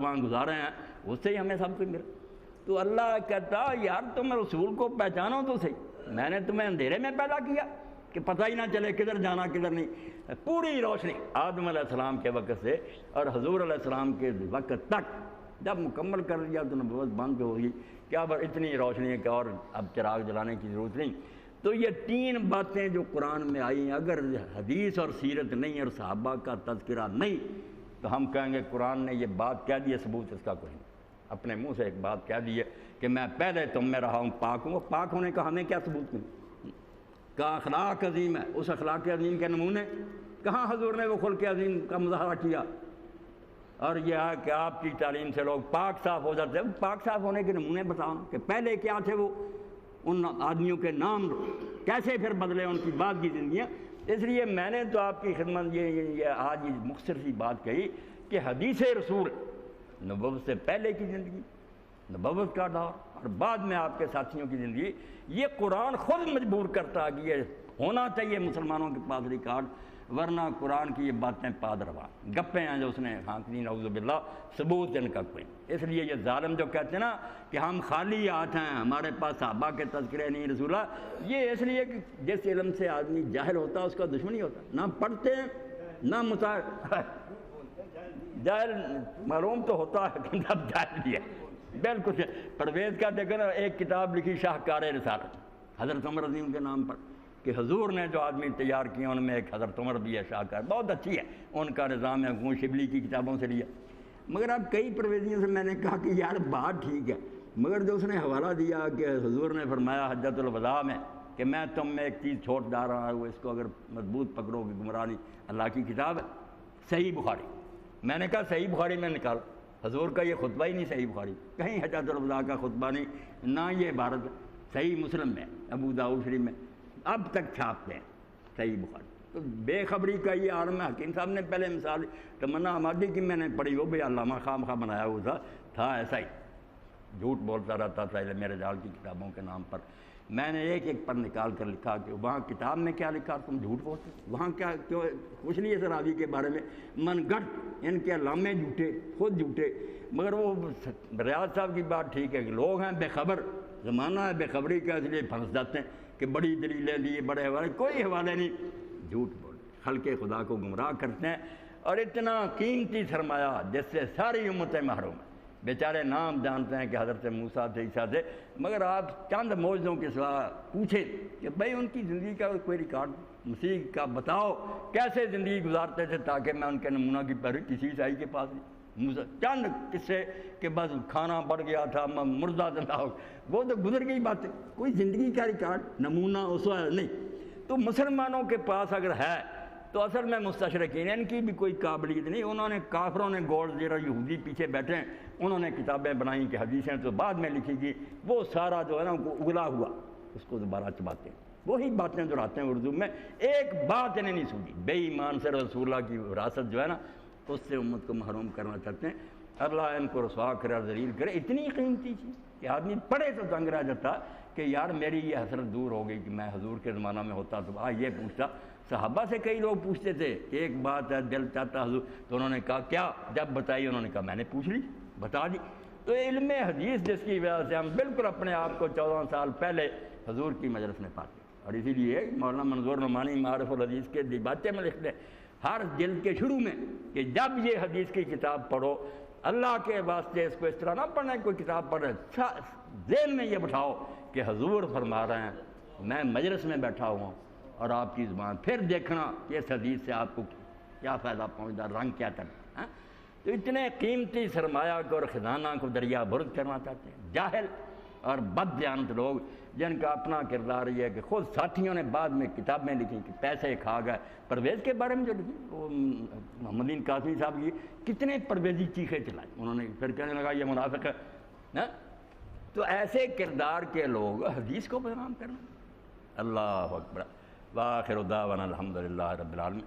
وہاں گزارے ہیں اس سے ہی ہمیں سب کچھ ملا۔ تو اللہ کہتا یار تم رسول کو پہچانو تو صحیح، میں نے تمہیں اندھیرے میں پیدا کیا کہ پتہ ہی نہ چلے کدھر جانا کدھر نہیں۔ پوری روشنی آدم علیہ السلام کے وقت سے اور حضور علیہ السلام کے وقت تک جب مکمل کر لیا تو نبوت بند ہوگی، کیا اتنی روشنی ہے کہ اور اب چراغ جلانے کی ضرورت نہیں۔ تو یہ تین باتیں جو قرآن میں آئی ہیں، اگر حدیث اور سیرت نہیں اور صحابہ کا تذکرہ نہیں تو ہم کہیں گے قرآن نے یہ بات کہہ دی ہے، ثبوت اس کا کوئی نہیں۔ اپنے منہ سے ایک بات کہہ دی ہے کہ میں پہلے تم میں رہا ہوں، پاک ہوں، وہ پاک ہونے کا ہمیں کیا ثبوت ملا؟ کا اخلاق عظیم ہے، اس اخلاق عظیم کے نمونے کہاں حضور نے وہ خلق عظیم کا مظاہرہ کیا؟ اور یہ ہے کہ آپ کی تعلیم سے لوگ پاک صاف ہو جاتے ہیں۔ پاک صاف ہونے کے نمونے بتاؤ کہ پہلے کیا تھے، وہ ان آدمیوں کے نام کیسے پھر بدلے ان کی بعد کی زندگیاں۔ اس لیے میں نے تو آپ کی خدمت یہ آج یہ مختصر سی بات کہی کہ حدیث رسول نبوت سے پہلے کی زندگی، نبوت کا دور اور بعد میں آپ کے ساتھیوں کی زندگی، یہ قرآن خود مجبور کرتا ہے کہ یہ ہونا چاہیے مسلمانوں کے پاس ریکارڈ، ورنہ قرآن کی یہ باتیں پاد روا گپیں ہیں جو اس نے ہانکتی، نعوذ باللہ، ثبوت ان کا کوئی۔ اس لیے یہ ظالم جو کہتے ہیں نا کہ ہم خالی ہاتھ ہیں، ہمارے پاس صحابہ کے تذکرے نہیں رسولہ، یہ اس لیے کہ جس علم سے آدمی جاہل ہوتا ہے اس کا دشمنی ہوتا ہے، نہ پڑھتے ہیں نہ جاہل معلوم تو ہوتا ہے کہ اب جاہل بھی ہے بالکل۔ پرویز کا دیکھو نا، ایک کتاب لکھی شاہکار رسالت حضرت عمر عظیم کے نام پر، کہ حضور نے جو آدمی تیار کیے ان میں ایک حضرت عمر بھی ہے، شاہکار بہت اچھی ہے، ان کا نظام ہے گون شبلی کی کتابوں سے لیا۔ مگر اب کئی پرویزیوں سے میں نے کہا کہ یار بات ٹھیک ہے، مگر جو اس نے حوالہ دیا کہ حضور نے فرمایا حجۃ الوداع میں کہ میں تم میں ایک چیز چھوڑ جا رہا ہوں، اس کو اگر مضبوط پکڑو گے گمراہ نہیں، اللہ کی کتاب ہے صحیح بخاری۔ میں نے کہا صحیح بخاری میں نکال، حضور کا یہ خطبہ ہی نہیں صحیح بخاری، کہیں حجۃ الوداع کا خطبہ نہیں، نہ یہ عبارت صحیح مسلم میں، ابو داؤد شریف میں اب تک چھاپتے ہیں صحیح بخاری۔ تو بے خبری کا یہ عالم ہے۔ حکیم صاحب نے پہلے مثال تمنا حمادی کی میں نے پڑھی، وہ بھی علامہ خام خواہ بنایا ہوا تھا ایسا ہی، جھوٹ بولتا رہتا تھا میرے جال کی کتابوں کے نام پر۔ میں نے ایک ایک پر نکال کر لکھا کہ وہاں کتاب میں کیا لکھا تم جھوٹ بولتے، وہاں کیا کیوں کچھ نہیں ہے راوی کے بارے میں، من گھٹ ان کے علامے جھوٹے، خود جھوٹے۔ مگر وہ ریاض صاحب کی بات ٹھیک ہے کہ لوگ ہیں بے خبر، زمانہ ہے بے خبری کا، اس لیے پھنس جاتے ہیں کہ بڑی دلیلیں دیے، بڑے حوالے، کوئی حوالے نہیں، جھوٹ بول خلق خدا کو گمراہ کرتے ہیں۔ اور اتنا قیمتی سرمایہ جس سے ساری امتیں محروم ہیں، بیچارے نام جانتے ہیں کہ حضرت موسیٰ تھے، عیسیٰ تھے، مگر آپ چند معجزوں کے سوا پوچھیں کہ بھائی ان کی زندگی کا کوئی ریکارڈ مسیح کا بتاؤ کیسے زندگی گزارتے تھے، تاکہ میں ان کے نمونہ کی پیروی کسی عیسائی کے پاس نہیں۔ چند قصے کہ بس کھانا بڑھ گیا تھا، مردہ زندہ ہو، وہ تو گزر گئی باتیں، کوئی زندگی کا ریکارڈ نمونہ اسوہ نہیں۔ تو مسلمانوں کے پاس اگر ہے تو اصل میں مستشرقین ان کی بھی کوئی قابلیت نہیں، انہوں نے کافروں نے گول زیرہ یہودی پیچھے بیٹھے ہیں، انہوں نے کتابیں بنائیں کہ حدیثیں تو بعد میں لکھی گئی، وہ سارا جو ہے نا اگلا ہوا اس کو دوبارہ چباتے ہیں، وہی باتیں دہراتے ہیں اردو میں، ایک بات انہیں نہیں سنی۔ بے ایمان سے رسول اللہ کی وراثت جو ہے نا اس سے امت کو محروم کرنا چاہتے ہیں۔ اللہ ان کو رسوا کرے اور ذلیل کرے۔ اتنی قیمتی چیز کہ آدمی پڑھے تو تنگ رہ جاتا کہ یار میری یہ حسرت دور ہو گئی کہ میں حضور کے زمانہ میں ہوتا تو یہ پوچھتا۔ صحابہ سے کئی لوگ پوچھتے تھے ایک بات ہے دل چاہتا حضور، تو انہوں نے کہا کیا، جب بتائی انہوں نے کہا میں نے پوچھ لی، بتا دی۔ تو علم حدیث جس کی وجہ سے ہم بالکل اپنے آپ کو 14 سال پہلے حضور کی مجلس میں پاتے ہیں، اور اسی لیے مولانا منظور نعمانی معارف الحدیث کے دیباچے میں لکھتے ہیں ہر جلد کے شروع میں کہ جب یہ حدیث کی کتاب پڑھو اللہ کے واسطے اس کو اس طرح نہ پڑھنا کوئی کتاب پڑھ رہے، ذہن میں یہ بٹھاؤ کہ حضور فرما رہے ہیں، میں مجلس میں بیٹھا ہوں اور آپ کی زبان، پھر دیکھنا کہ اس حدیث سے آپ کو کیا فائدہ پہنچتا، رنگ کیا کرنا۔ تو اتنے قیمتی سرمایہ کو اور خزانہ کو دریا برد کرنا چاہتے ہیں جاہل اور بد دیانت لوگ، جن کا اپنا کردار یہ ہے کہ خود ساتھیوں نے بعد میں کتابیں لکھی کہ پیسے کھا گئے۔ پرویز کے بارے میں جو لکھی وہ محمدین قاسمی صاحب کی کتنے پرویزی چیخیں چلائیں، انہوں نے پھر کہنے لگا یہ منافق ہے۔ تو ایسے کردار کے لوگ حدیث کو بدنام کرنا۔ اللہ اکبر، وآخر دعوانا الحمدللہ رب العالمین۔